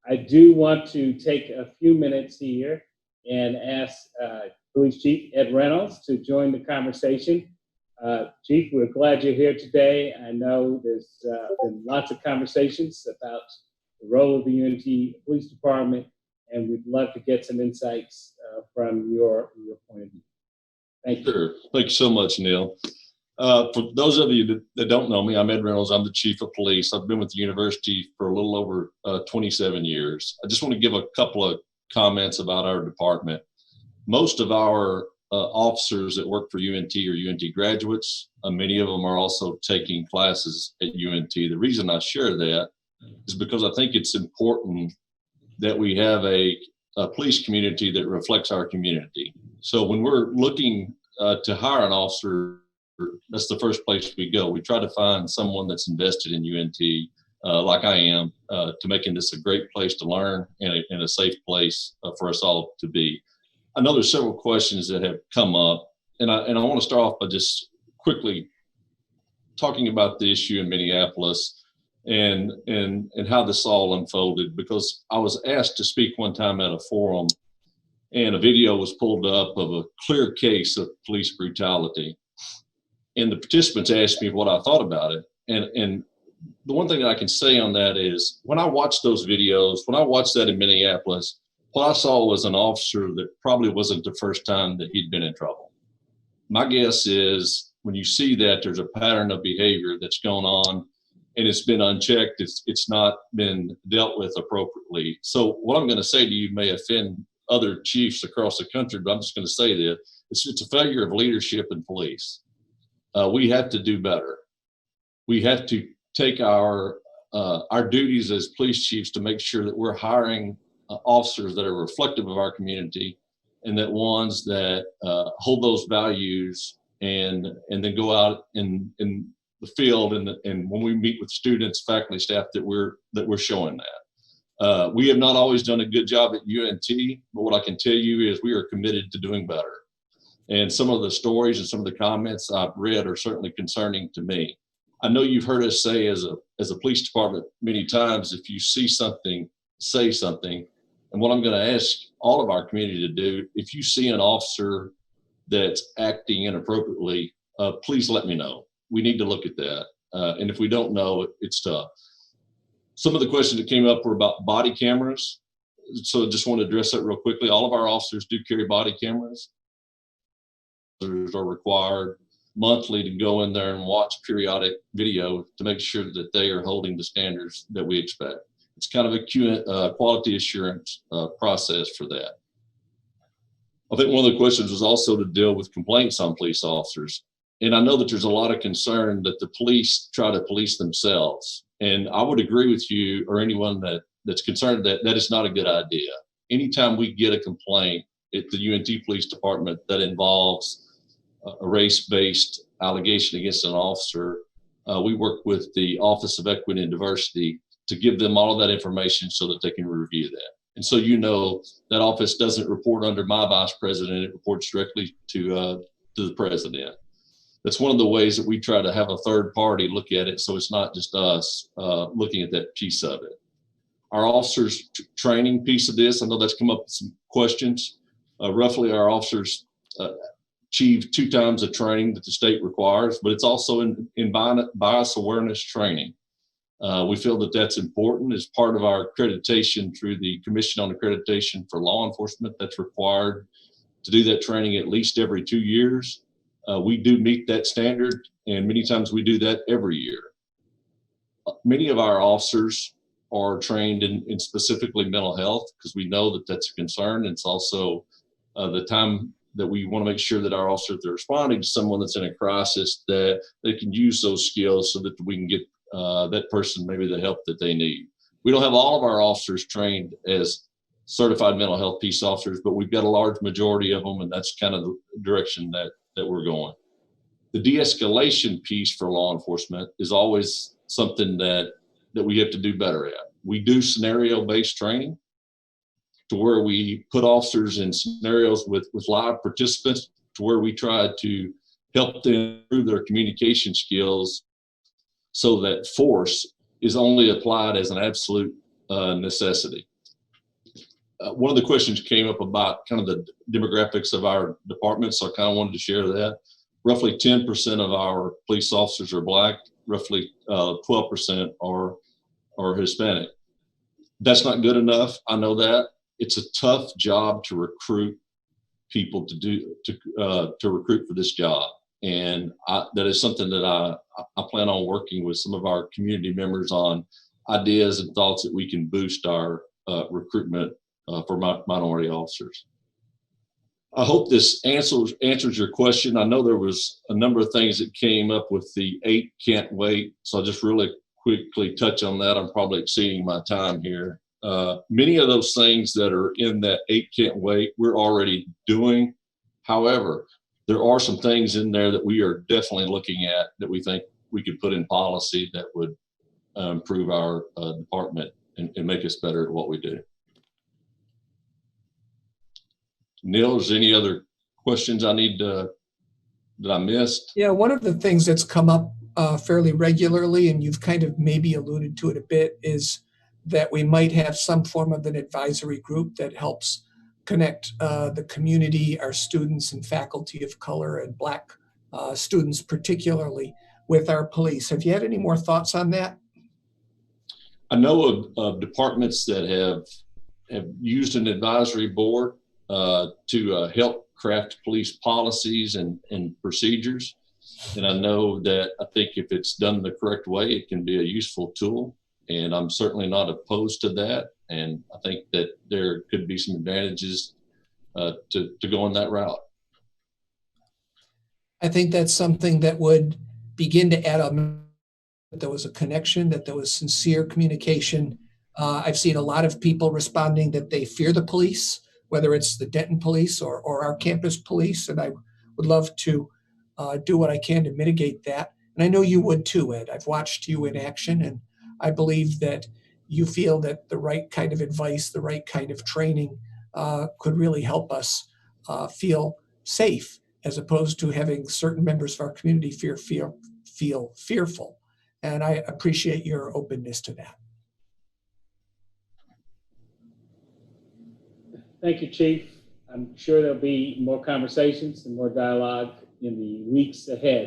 I do want to take a few minutes here and ask Police Chief Ed Reynolds to join the conversation. Chief, we're glad you're here today. I know there's been lots of conversations about the role of the UNT Police Department, and we'd love to get some insights from your point of view. Thank you. Sure. Thank you so much, Neil. For those of you that don't know me, I'm Ed Reynolds. I'm the Chief of Police. I've been with the university for a little over 27 years. I just want to give a couple of comments about our department. Most of our officers that work for UNT are UNT graduates. Many of them are also taking classes at UNT. The reason I share that is because I think it's important that we have a police community that reflects our community. So when we're looking to hire an officer, that's the first place we go. We try to find someone that's invested in UNT, like I am, to making this a great place to learn and a safe place for us all to be. I know there's several questions that have come up, and I want to start off by just quickly talking about the issue in Minneapolis and how this all unfolded, because I was asked to speak one time at a forum, and a video was pulled up of a clear case of police brutality. And the participants asked me what I thought about it. And the one thing that I can say on that is, when I watched those videos, when I watched that in Minneapolis, what I saw was an officer that probably wasn't the first time that he'd been in trouble. My guess is when you see that, there's a pattern of behavior that's going on and it's been unchecked. It's not been dealt with appropriately. So what I'm going to say to you may offend other chiefs across the country, but I'm just going to say that it's a failure of leadership in police. We have to do better. We have to take our duties as police chiefs to make sure that we're hiring officers that are reflective of our community, and that ones that hold those values and then go out in the field and when we meet with students, faculty, staff, that we're showing that. We have not always done a good job at UNT, but what I can tell you is we are committed to doing better. And some of the stories and some of the comments I've read are certainly concerning to me. I know you've heard us say as a police department many times, if you see something, say something. And what I'm going to ask all of our community to do, if you see an officer that's acting inappropriately, please let me know. We need to look at that. And if we don't know, it's tough. Some of the questions that came up were about body cameras. So I just want to address that real quickly. All of our officers do carry body cameras. Are required monthly to go in there and watch periodic video to make sure that they are holding the standards that we expect. It's kind of a quality assurance process for that. I think one of the questions was also to deal with complaints on police officers. And I know that there's a lot of concern that the police try to police themselves. And I would agree with you or anyone that's concerned that that is not a good idea. Anytime we get a complaint at the UNT Police Department that involves a race-based allegation against an officer, we work with the Office of Equity and Diversity to give them all of that information so that they can review that. And so, that office doesn't report under my vice president, it reports directly to the president. That's one of the ways that we try to have a third party look at it, so it's not just us looking at that piece of it. Our officers training piece of this, I know that's come up with some questions. Roughly our officers achieve 2 times the training that the state requires, but it's also in bias awareness training. We feel that that's important as part of our accreditation through the Commission on Accreditation for Law Enforcement. That's required to do that training at least every 2 years. We do meet that standard, and many times we do that every year. Many of our officers are trained in specifically mental health, because we know that that's a concern. It's also the time that we want to make sure that our officers are responding to someone that's in a crisis, that they can use those skills so that we can get that person maybe the help that they need. We don't have all of our officers trained as certified mental health peace officers, but we've got a large majority of them, and that's kind of the direction that we're going. The de-escalation piece for law enforcement is always something that we have to do better at. We do scenario-based training to where we put officers in scenarios with live participants, to where we try to help them improve their communication skills so that force is only applied as an absolute necessity. one of the questions came up about kind of the demographics of our department, so I kind of wanted to share that. Roughly 10% of our police officers are Black, roughly 12% are Hispanic. That's not good enough. I know that. It's a tough job to recruit people to recruit for this job. And that is something that I plan on working with some of our community members on ideas and thoughts that we can boost our recruitment for minority officers. I hope this answers your question. I know there was a number of things that came up with the 8 can't wait. So I'll just really quickly touch on that. I'm probably exceeding my time here. Many of those things that are in that 8 can't wait, we're already doing. However, there are some things in there that we are definitely looking at that we think we could put in policy that would improve our department and make us better at what we do. Neil, is there any other questions that I missed? Yeah, one of the things that's come up fairly regularly, and you've kind of maybe alluded to it a bit, is that we might have some form of an advisory group that helps connect the community, our students and faculty of color and Black students particularly, with our police. Have you had any more thoughts on that? I know of departments that have used an advisory board to help craft police policies and procedures. And I know that I think if it's done the correct way, it can be a useful tool. And I'm certainly not opposed to that. And I think that there could be some advantages to go in that route. I think that's something that would begin to add up. That there was a connection, that there was sincere communication. I've seen a lot of people responding that they fear the police, whether it's the Denton police or our campus police. And I would love to do what I can to mitigate that. And I know you would too, Ed. I've watched you in action, and I believe that you feel that the right kind of advice, the right kind of training could really help us feel safe, as opposed to having certain members of our community feel fearful. And I appreciate your openness to that. Thank you, Chief. I'm sure there'll be more conversations and more dialogue in the weeks ahead.